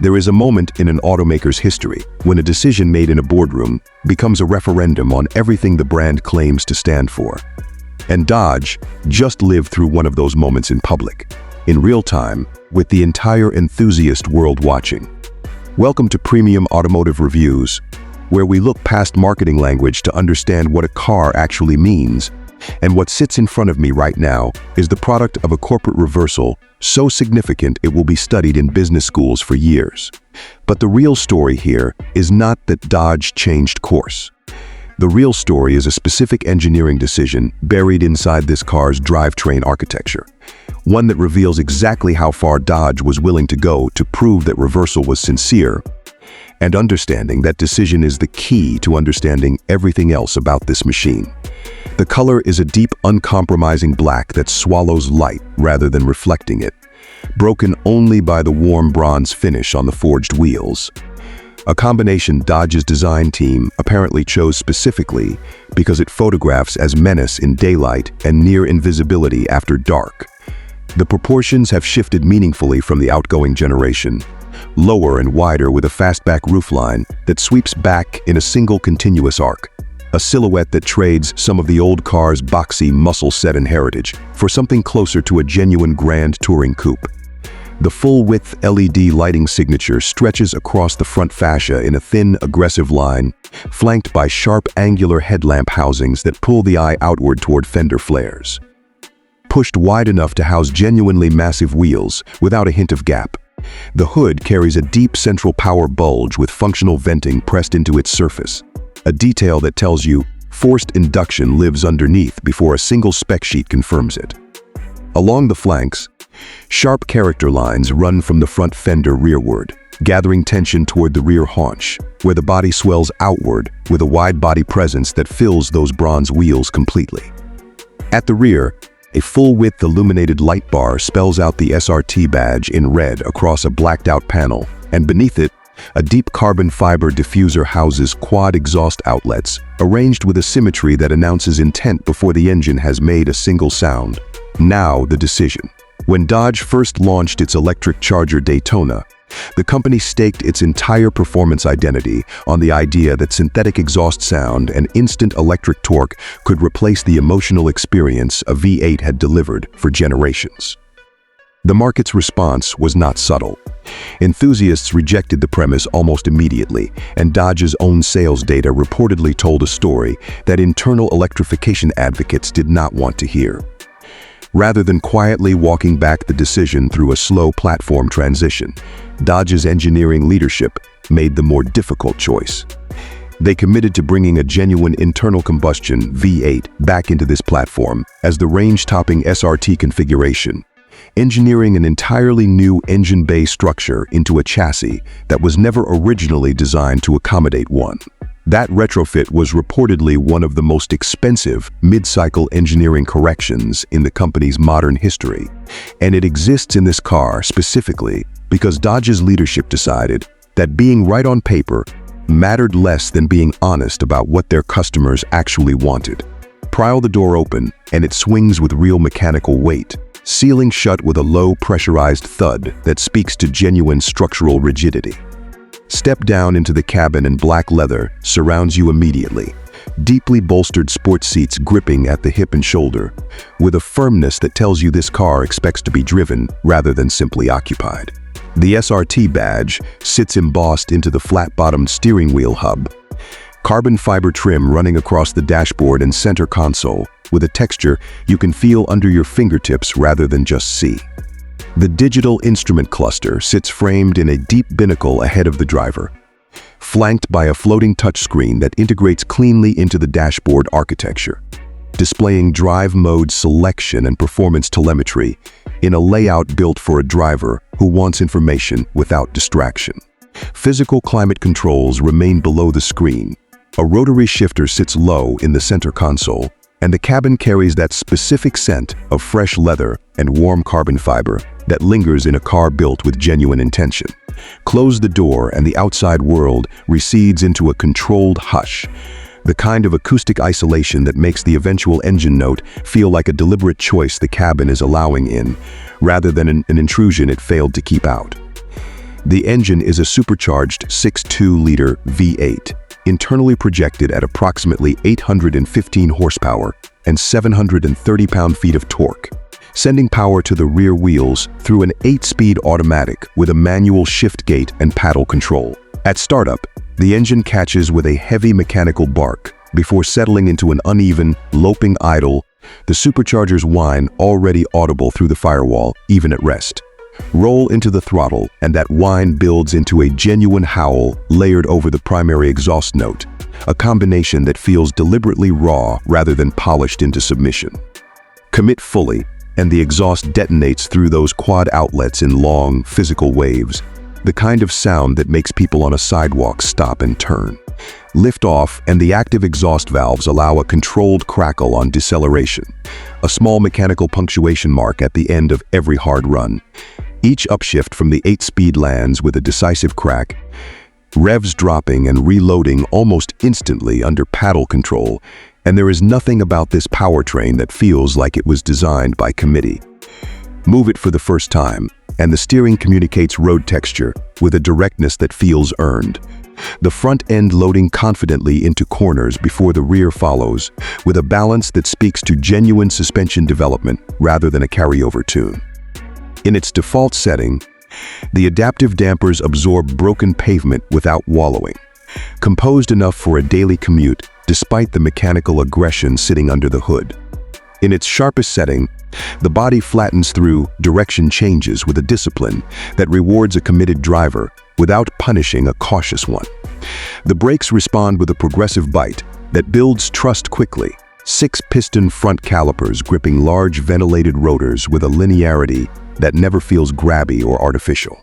There is a moment in an automaker's history when a decision made in a boardroom becomes a referendum on everything the brand claims to stand for. And Dodge just lived through one of those moments in public, in real time, with the entire enthusiast world watching. Welcome to Premium Automotive Reviews, where we look past marketing language to understand what a car actually means. And what sits in front of me right now is the product of a corporate reversal so significant it will be studied in business schools for years. But the real story here is not that Dodge changed course. The real story is a specific engineering decision buried inside this car's drivetrain architecture. One that reveals exactly how far Dodge was willing to go to prove that reversal was sincere. And understanding that decision is the key to understanding everything else about this machine. The color is a deep, uncompromising black that swallows light rather than reflecting it, broken only by the warm bronze finish on the forged wheels. A combination Dodge's design team apparently chose specifically because it photographs as menace in daylight and near invisibility after dark. The proportions have shifted meaningfully from the outgoing generation, lower and wider with a fastback roofline that sweeps back in a single continuous arc. A silhouette that trades some of the old car's boxy, muscle-set heritage for something closer to a genuine grand touring coupe. The full-width LED lighting signature stretches across the front fascia in a thin, aggressive line, flanked by sharp, angular headlamp housings that pull the eye outward toward fender flares. Pushed wide enough to house genuinely massive wheels without a hint of gap, the hood carries a deep central power bulge with functional venting pressed into its surface. A detail that tells you forced induction lives underneath before a single spec sheet confirms it. Along the flanks, sharp character lines run from the front fender rearward, gathering tension toward the rear haunch, where the body swells outward with a wide body presence that fills those bronze wheels completely. At the rear, a full-width illuminated light bar spells out the SRT badge in red across a blacked-out panel, and beneath it, a deep carbon fiber diffuser houses quad exhaust outlets, arranged with a symmetry that announces intent before the engine has made a single sound. Now the decision. When Dodge first launched its electric Charger Daytona, the company staked its entire performance identity on the idea that synthetic exhaust sound and instant electric torque could replace the emotional experience a V8 had delivered for generations. The market's response was not subtle. Enthusiasts rejected the premise almost immediately, and Dodge's own sales data reportedly told a story that internal electrification advocates did not want to hear. Rather than quietly walking back the decision through a slow platform transition, Dodge's engineering leadership made the more difficult choice. They committed to bringing a genuine internal combustion V8 back into this platform as the range-topping SRT configuration, engineering an entirely new engine bay structure into a chassis that was never originally designed to accommodate one. That retrofit was reportedly one of the most expensive mid-cycle engineering corrections in the company's modern history, and it exists in this car specifically because Dodge's leadership decided that being right on paper mattered less than being honest about what their customers actually wanted. Pry the door open, and it swings with real mechanical weight, sealing shut with a low pressurized thud that speaks to genuine structural rigidity. Step down into the cabin and black leather surrounds you immediately, deeply bolstered sports seats gripping at the hip and shoulder, with a firmness that tells you this car expects to be driven rather than simply occupied. The SRT badge sits embossed into the flat-bottomed steering wheel hub, carbon fiber trim running across the dashboard and center console, with a texture you can feel under your fingertips rather than just see. The digital instrument cluster sits framed in a deep binnacle ahead of the driver, flanked by a floating touchscreen that integrates cleanly into the dashboard architecture, displaying drive mode selection and performance telemetry in a layout built for a driver who wants information without distraction. Physical climate controls remain below the screen. A rotary shifter sits low in the center console, and the cabin carries that specific scent of fresh leather and warm carbon fiber that lingers in a car built with genuine intention. Close the door and the outside world recedes into a controlled hush, the kind of acoustic isolation that makes the eventual engine note feel like a deliberate choice the cabin is allowing in, rather than an intrusion it failed to keep out. The engine is a supercharged 6.2-liter V8, internally projected at approximately 815 horsepower and 730 pound-feet of torque, sending power to the rear wheels through an 8-speed automatic with a manual shift gate and paddle control. At startup, the engine catches with a heavy mechanical bark before settling into an uneven, loping idle, the supercharger's whine already audible through the firewall, even at rest. Roll into the throttle, and that whine builds into a genuine howl layered over the primary exhaust note, a combination that feels deliberately raw rather than polished into submission. Commit fully, and the exhaust detonates through those quad outlets in long, physical waves, the kind of sound that makes people on a sidewalk stop and turn. Lift off, and the active exhaust valves allow a controlled crackle on deceleration, a small mechanical punctuation mark at the end of every hard run. Each upshift from the 8-speed lands with a decisive crack, revs dropping and reloading almost instantly under paddle control, and there is nothing about this powertrain that feels like it was designed by committee. Move it for the first time, and the steering communicates road texture with a directness that feels earned. The front end loading confidently into corners before the rear follows, with a balance that speaks to genuine suspension development rather than a carryover tune. In its default setting, the adaptive dampers absorb broken pavement without wallowing, composed enough for a daily commute despite the mechanical aggression sitting under the hood. In its sharpest setting, the body flattens through direction changes with a discipline that rewards a committed driver without punishing a cautious one. The brakes respond with a progressive bite that builds trust quickly, 6-piston front calipers gripping large ventilated rotors with a linearity that never feels grabby or artificial.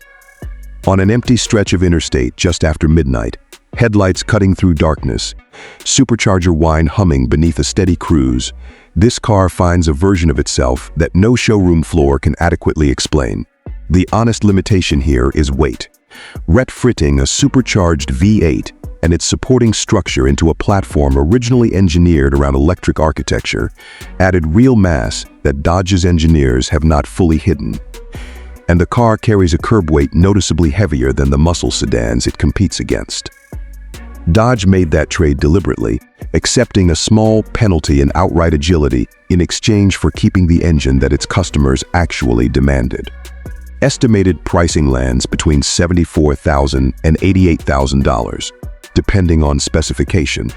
On an empty stretch of interstate just after midnight, headlights cutting through darkness, supercharger whine humming beneath a steady cruise, this car finds a version of itself that no showroom floor can adequately explain. The honest limitation here is weight. Retrofitting a supercharged V8 and its supporting structure into a platform originally engineered around electric architecture added real mass that Dodge's engineers have not fully hidden. And the car carries a curb weight noticeably heavier than the muscle sedans it competes against. Dodge made that trade deliberately, accepting a small penalty in outright agility in exchange for keeping the engine that its customers actually demanded. Estimated pricing lands between $74,000 and $88,000, depending on specification,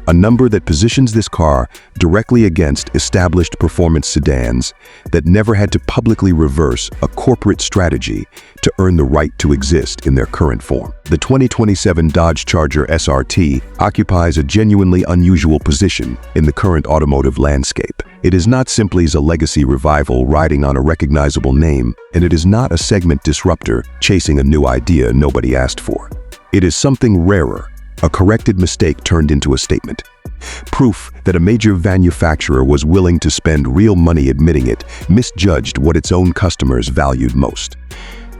a number that positions this car directly against established performance sedans that never had to publicly reverse a corporate strategy to earn the right to exist in their current form. The 2027 Dodge Charger SRT occupies a genuinely unusual position in the current automotive landscape. It is not simply a legacy revival riding on a recognizable name, and it is not a segment disruptor chasing a new idea nobody asked for. It is something rarer, a corrected mistake turned into a statement. Proof that a major manufacturer was willing to spend real money admitting it misjudged what its own customers valued most.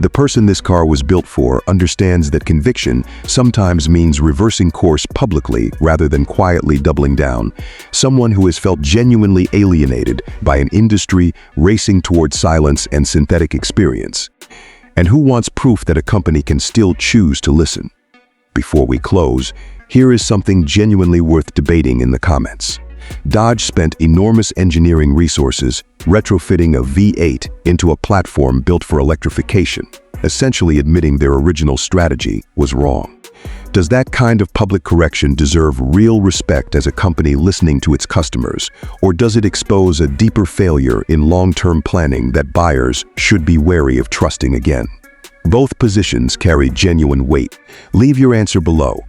The person this car was built for understands that conviction sometimes means reversing course publicly rather than quietly doubling down. Someone who has felt genuinely alienated by an industry racing toward silence and synthetic experience, and who wants proof that a company can still choose to listen. Before we close, here is something genuinely worth debating in the comments. Dodge spent enormous engineering resources retrofitting a V8 into a platform built for electrification, essentially admitting their original strategy was wrong. Does that kind of public correction deserve real respect as a company listening to its customers, or does it expose a deeper failure in long-term planning that buyers should be wary of trusting again? Both positions carry genuine weight. Leave your answer below.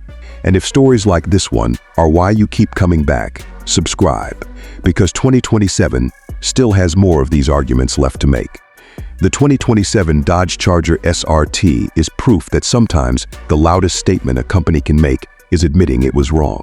And if stories like this one are why you keep coming back, subscribe, because 2027 still has more of these arguments left to make. The 2027 Dodge Charger SRT is proof that sometimes the loudest statement a company can make is admitting it was wrong.